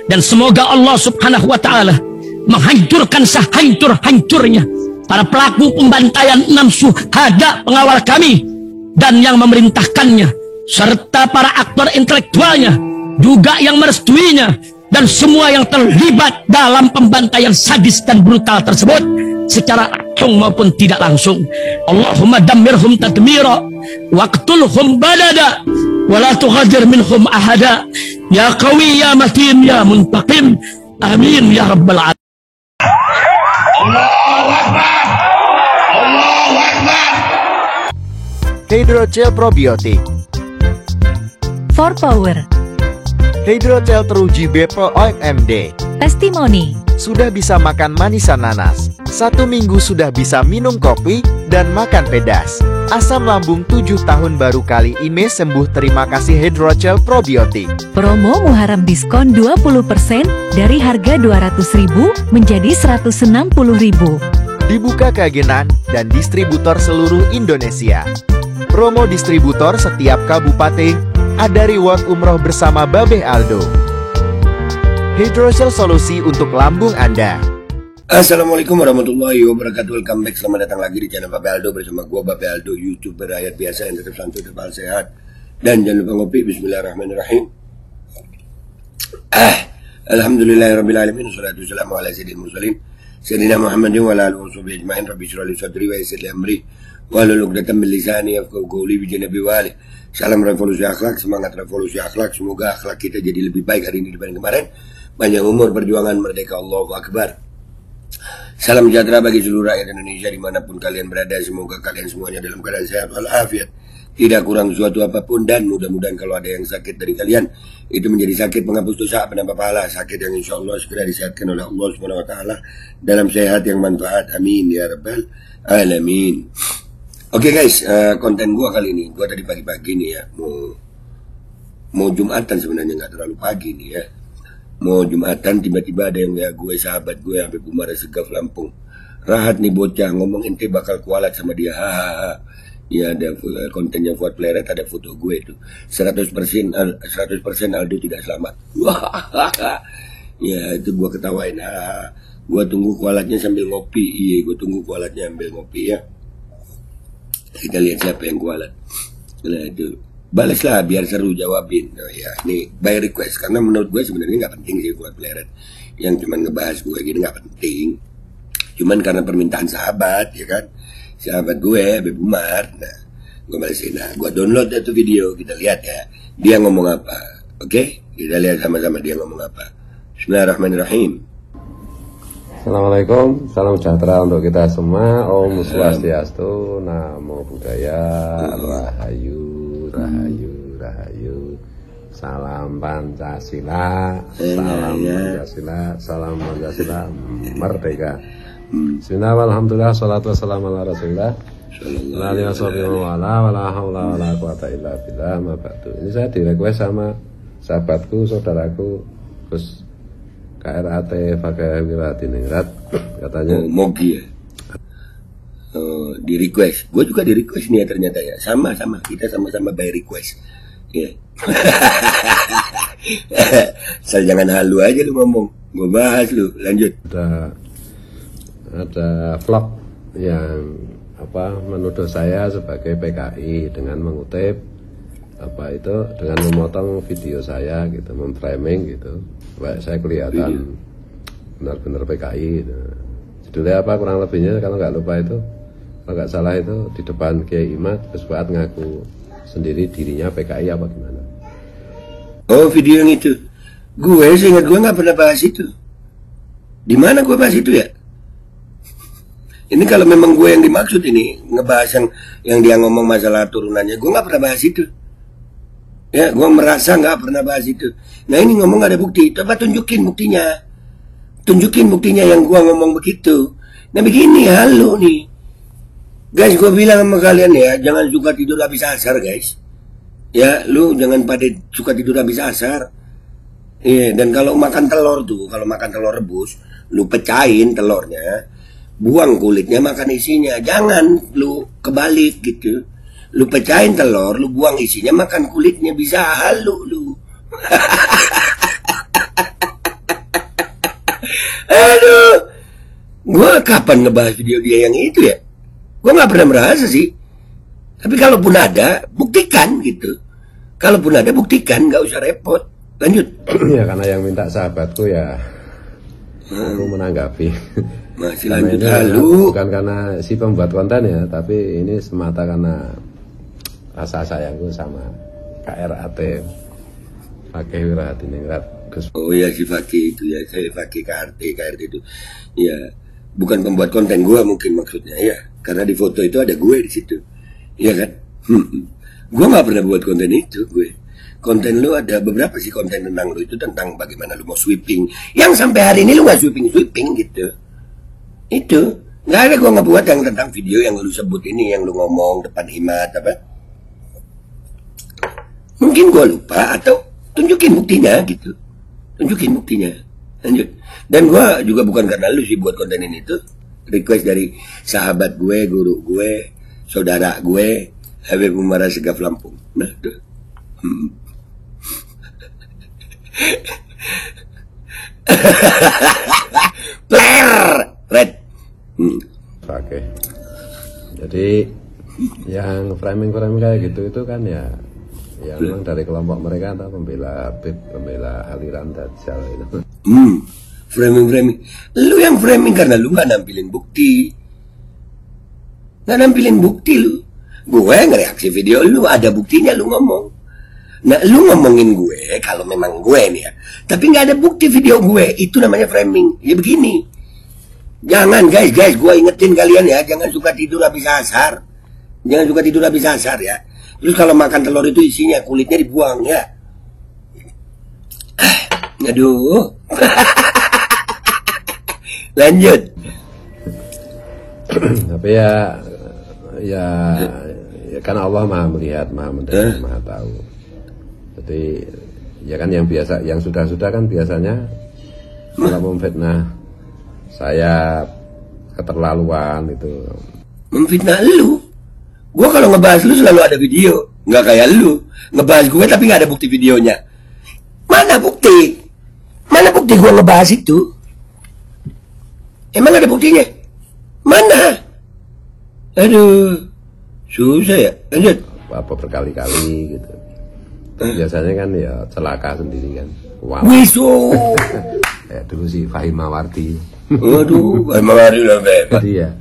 Dan semoga Allah subhanahu wa ta'ala menghancurkan sehancur-hancurnya para pelaku pembantaian 6 syuhada pengawal kami dan yang memerintahkannya, serta para aktor intelektualnya juga yang merestuinya, dan semua yang terlibat dalam pembantaian sadis dan brutal tersebut secara langsung maupun tidak langsung. Allahumma dammirhum tadmira waqtulhum balada wala tughadir minhum ahada ya qawi ya matin ya muntaqim amin ya rabbal alamin. Allahu Akbar, Allahu Akbar. Hydrogel probiotik, For Power, Hydrogel teruji BPOM OMD. Testimoni, Sudah bisa makan manisan nanas, 1 minggu sudah bisa minum kopi dan makan pedas. Asam lambung 7 tahun baru kali ini sembuh. Terima kasih Hydrogel probiotik. promo Muharram diskon 20% dari harga 200.000 menjadi 160.000. Dibuka keagenan dan distributor seluruh Indonesia. Promo distributor setiap kabupaten. Ada reward umroh bersama Babe Aldo. Hydrogel solusi untuk lambung Anda. Assalamualaikum warahmatullahi wabarakatuh. Welcome back, selamat datang lagi di channel Babe Aldo bersama gua Babe Aldo, YouTuber rakyat biasa yang tetap santuy, tetap sehat. Dan jangan lupa ngopi. Bismillahirrahmanirrahim. Alhamdulillahirrabbilalamin. Wassalatu wassalamu ala sayyidil mursalin Sayyidina Muhammadin wa ala alihi washabihi ajma'in. Rabbi shrah li sadri wa yassir li amri wahlul 'uqdatam min lisani yafqahu qawli bi janabi wali. Salam revolusi akhlak, semangat revolusi akhlak. Semoga akhlak kita jadi lebih baik hari ini dibanding kemarin. Panjang umur, perjuangan, merdeka, Allahu Akbar. Salam sejahtera bagi seluruh rakyat Indonesia dimanapun kalian berada. Semoga kalian semuanya dalam keadaan sehat walafiat, tidak kurang suatu apapun. Dan mudah-mudahan kalau ada yang sakit dari kalian, itu menjadi sakit penghapus dosa, penambah pahala, sakit yang insya Allah segera disehatkan oleh Allah Subhanahu Wa Taala dalam sehat yang manfaat. Amin ya rabbal alamin. Oke guys, konten gua kali ini, gua tadi pagi-pagi nih ya, mau Jumatan, sebenarnya nggak terlalu pagi nih ya. Mau Jumatan, tiba-tiba ada yang gue, sahabat gue sampai Bumara Segaf Lampung. Rahat nih bocah, ngomong ente bakal kualat sama dia. Hahaha. Ya ada kontennya Fuad Pleret, ada foto gue itu. 100% Aldo tidak selamat. Ya itu gue ketawain. Gue tunggu kualatnya sambil ngopi. Iya, gue tunggu kualatnya sambil ngopi ya. Kita lihat siapa yang kualat. Nah itu, balaslah biar seru jawabin. Oh ya, ini by request, karena menurut gue sebenarnya nggak penting sih Fuad Pleret yang cuman ngebahas gue gini, nggak penting. Cuman karena permintaan sahabat, ya kan, sahabat gue Habib Umar. Nah, gue balesin. Nah, gue download itu video, kita lihat ya dia ngomong apa. Oke, kita lihat sama-sama dia ngomong apa. Bismillahirrahmanirrahim. Assalamualaikum, salam sejahtera untuk kita semua. Om Swastiastu, Namo Buddhaya, Rahayu, Rahayu, Rahayu. Salam Pancasila, salam Pancasila, salam Pancasila, merdeka. Bismillah, alhamdulillah, salatu wassalamu ala rasulillah. Ini saya di-request sama sahabatku, saudaraku, Gus KRAT Fakihwira Diningrat, katanya Mogi ya. Di request, gue juga di request nih ya ternyata ya, sama-sama kita sama-sama by request ya. Saya jangan halu aja lu ngomong, gue bahas lu, lanjut. Ada vlog yang menuduh saya sebagai PKI dengan mengutip dengan memotong video saya gitu, memframing gitu, supaya saya kelihatan benar-benar PKI. Judulnya apa kurang lebihnya kalau nggak lupa itu, kalau nggak salah itu di depan Kiai Imad, Gus Fuad ngaku sendiri dirinya PKI apa gimana? Oh video yang itu, gue seingat gue nggak pernah bahas itu. Di mana gue bahas itu ya? Ini kalau memang gue yang dimaksud ini ngebahas yang dia ngomong masalah turunannya, gue nggak pernah bahas itu. Ya, gue merasa nggak pernah bahas itu. Nah ini ngomong ada bukti, coba tunjukin buktinya. Tunjukin buktinya yang gue ngomong begitu. Nah begini halu nih. Guys, gue bilang sama kalian ya, jangan suka tidur habis asar guys. Ya, lu jangan pada suka tidur habis asar. Iya, dan kalau makan telur tuh, kalau makan telur rebus, lu pecahin telurnya, buang kulitnya, makan isinya. Jangan lu kebalik gitu. Lu pecahin telur, lu buang isinya, makan kulitnya, bisa halu lu. Aduh, gue kapan ngebahas video dia yang itu ya? Gue nggak pernah merasa sih. Tapi kalaupun ada, buktikan gitu. Kalaupun ada, buktikan, nggak usah repot. Lanjut. Ya karena yang minta sahabatku ya, aku menanggapi. Masih Karena lanjut ini lalu. bukan karena si pembuat konten ya, tapi ini semata karena rasa sayangku sama KRAT, Fakih Wirahadiningrat Gus. Oh ya si Fakih itu ya, saya Fakih KRT itu. Ya, bukan pembuat konten gue mungkin maksudnya ya. Karena di foto itu ada gue di situ. Iya kan? Gue nggak pernah buat konten itu gue. Konten lu ada beberapa sih konten tentang lu itu tentang bagaimana lu mau sweeping. Yang sampai hari ini lu nggak sweeping gitu. Itu nggak ada gue ngebuat yang tentang video yang lu sebut ini, yang lu ngomong depan Himat apa? Mungkin gue lupa atau tunjukin buktinya gitu. Tunjukin buktinya. Lanjut. Dan gue juga bukan karena lu sih buat konten ini tuh. Request dari sahabat gue, guru gue, saudara gue, Habib Umar Segaf Lampung. Nah tuh. Player red. Oke. Jadi yang framing kayak gitu itu kan ya memang dari kelompok mereka atau pembela Habib, pembela aliran Dajjal itu. Framing. Lu yang framing karena lu nggak nampilin bukti. Nggak nampilin bukti lu. Gue ngereaksi video lu, ada buktinya lu ngomong. Nah, lu ngomongin gue kalau memang gue nih ya. Tapi nggak ada bukti video gue, itu namanya framing. Ya begini. Jangan guys, gue ingetin kalian ya, jangan suka tidur habis asar. Jangan suka tidur habis asar ya. Terus kalau makan telur itu isinya kulitnya dibuang ya. Aduh. Lanjut. Tapi ya karena Allah Maha melihat, Maha mendengar, Maha tahu. Jadi ya kan yang biasa, yang sudah-sudah kan biasanya kalau memfitnah saya keterlaluan itu. Memfitnah lu? Gue kalau ngebahas lu selalu ada video, nggak kayak lu ngebahas gue tapi nggak ada bukti videonya. Mana bukti? Mana bukti gue ngebahas itu? Emang ada buktinya? Mana? Aduh, susah ya. Lanjut. Apa berkali-kali gitu. Biasanya kan ya celaka sendiri kan. Wow. Wiso. Kayak dulu si Fahim Mawardi. Waduh, Mawardi udah bebas. Iya.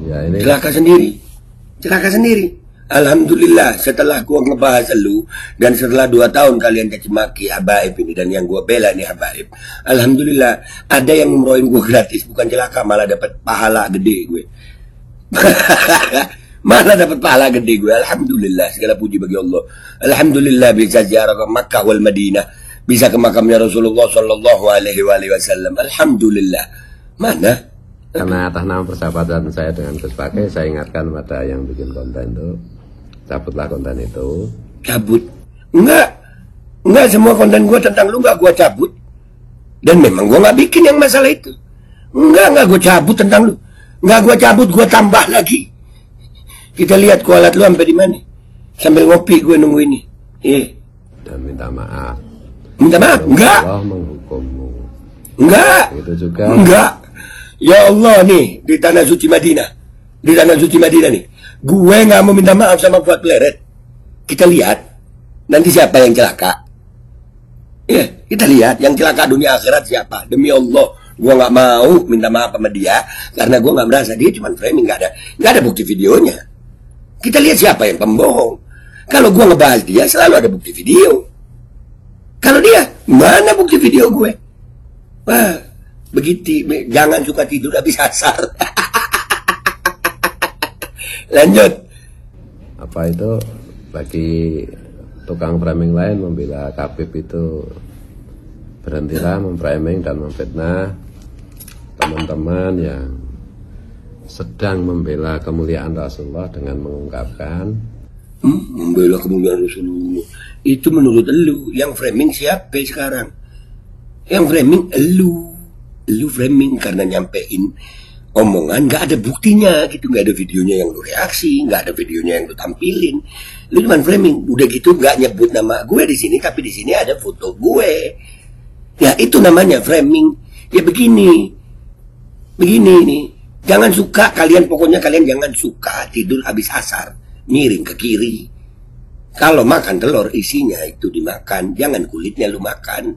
Ya ini Celaka sendiri. Alhamdulillah setelah gua ngebahas lu dan setelah 2 tahun kalian caci maki habaib ini dan yang gua bela nih habaib. Alhamdulillah ada yang ngumrohin gua gratis, bukan celaka, malah dapat pahala gede gue. Malah dapat pahala gede gue. Alhamdulillah, segala puji bagi Allah. Alhamdulillah bisa ziarah ke Makkah wal Madinah, bisa ke makamnya Rasulullah sallallahu alaihi wasallam. Alhamdulillah. Mana? Karena atas nama persahabatan saya dengan Gus Fakih, saya ingatkan pada yang bikin konten itu, cabutlah konten itu. Cabut? Enggak semua konten gue tentang lu enggak gue cabut. Dan memang gue nggak bikin yang masalah itu. Enggak gue cabut tentang lu. Enggak gue cabut, gue tambah lagi. Kita lihat kualat lu sampai di mana. Sambil ngopi gue nunggu ini. Iya. Dan minta maaf. Minta maaf? Enggak. Allah menghukummu. Enggak. Itu juga. Enggak. Ya Allah nih di tanah suci Madinah. Di tanah suci Madinah nih. Gue nggak mau minta maaf sama Fuad Pleret. Kita lihat nanti siapa yang celaka. Ya, kita lihat yang celaka dunia akhirat siapa. Demi Allah, gue nggak mau minta maaf sama dia karena gue nggak merasa dia cuma framing, nggak ada bukti videonya. Kita lihat siapa yang pembohong. Kalau gue ngebahas dia selalu ada bukti video. Kalau dia mana bukti video gue? Wah, begitu. Jangan suka tidur habis asar. Lanjut. Apa itu bagi tukang framing lain membela Habib itu, berhentilah memframing dan memfitnah teman-teman yang sedang membela kemuliaan Rasulullah dengan mengungkapkan membela kemuliaan Rasulullah. Itu menurut elu. Yang framing siapa sekarang? Yang framing elu framing karena nyampein omongan nggak ada buktinya gitu, nggak ada videonya yang lu reaksi, nggak ada videonya yang lu tampilin, lu cuma framing. Udah gitu nggak nyebut nama gue di sini, tapi di sini ada foto gue. Ya itu namanya framing. Ya begini nih. Jangan suka kalian, pokoknya kalian jangan suka tidur habis asar miring ke kiri. Kalau makan telur isinya itu dimakan, jangan kulitnya lu makan.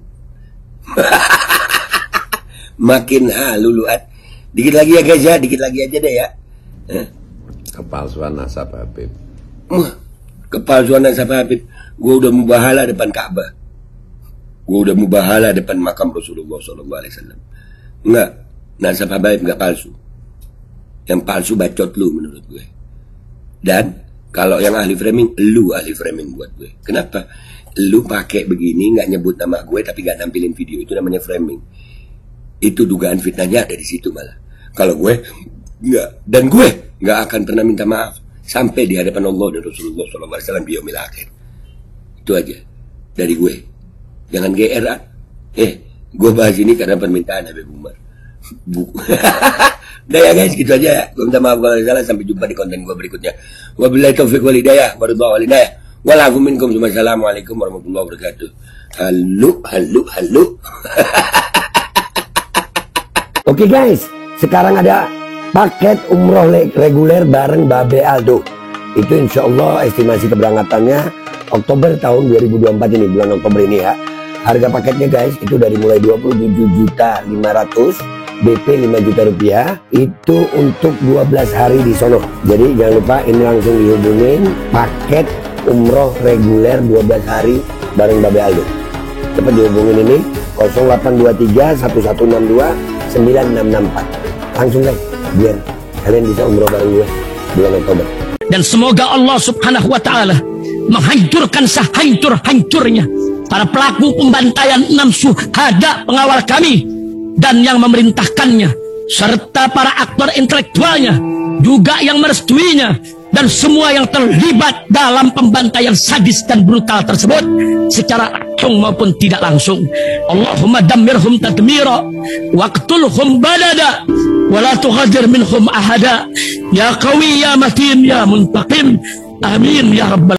Makin haluluat. Dikit lagi ya guys ya, dikit lagi aja deh ya. Kepalsuan nasab Habib. Kepalsuan nasab Habib. Gue udah mubahala depan Ka'bah. Gue udah mubahala depan makam Rasulullah SAW. Enggak, nasab Habib enggak palsu. Yang palsu bacot lu menurut gue. Dan kalau yang ahli framing, lu ahli framing buat gue. Kenapa? Lu pakai begini nggak nyebut nama gue tapi nggak nampilin video, itu namanya framing. Itu dugaan fitnahnya ada di situ malah. Kalau gue nggak, dan gue nggak akan pernah minta maaf sampai di hadapan Allah dan Rasulullah SAW di yaumil akhir. Itu aja dari gue. Jangan GR. Gue bahas ini karena permintaan Habib Umar. Udah ya guys, gitu aja ya. Gue minta maaf kalau salah. Sampai jumpa di konten gue berikutnya. Wabillahi taufiq wal hidayah. Wassalamualaikum warahmatullahi wabarakatuh. Halo. Oke guys, sekarang ada paket umroh reguler bareng Babe Aldo. Itu insya Allah estimasi keberangkatannya Oktober tahun 2024 ini, bulan Oktober ini ya. Harga paketnya guys itu dari mulai 27.500.000 BP 5 juta rupiah, itu untuk 12 hari di sono. Jadi jangan lupa ini langsung dihubungin paket umroh reguler 12 hari bareng Babe Aldo. Cepat dihubungin ini 0823 1162 9664. Langsung guys, biar kalian bisa umroh bareng gue bulan Oktober. Dan semoga Allah Subhanahu wa ta'ala menghancurkan sehancur-hancurnya para pelaku pembantaian 6 syuhada pengawal kami dan yang memerintahkannya, serta para aktor intelektualnya, juga yang merestuinya, dan semua yang terlibat dalam pembantaian sadis dan brutal tersebut secara langsung maupun tidak langsung. Allahumma dammirhum tadmira waqtulhum balada wala tughadir minhum ahada ya qawi ya matin ya muntaqim. Amin ya rabbal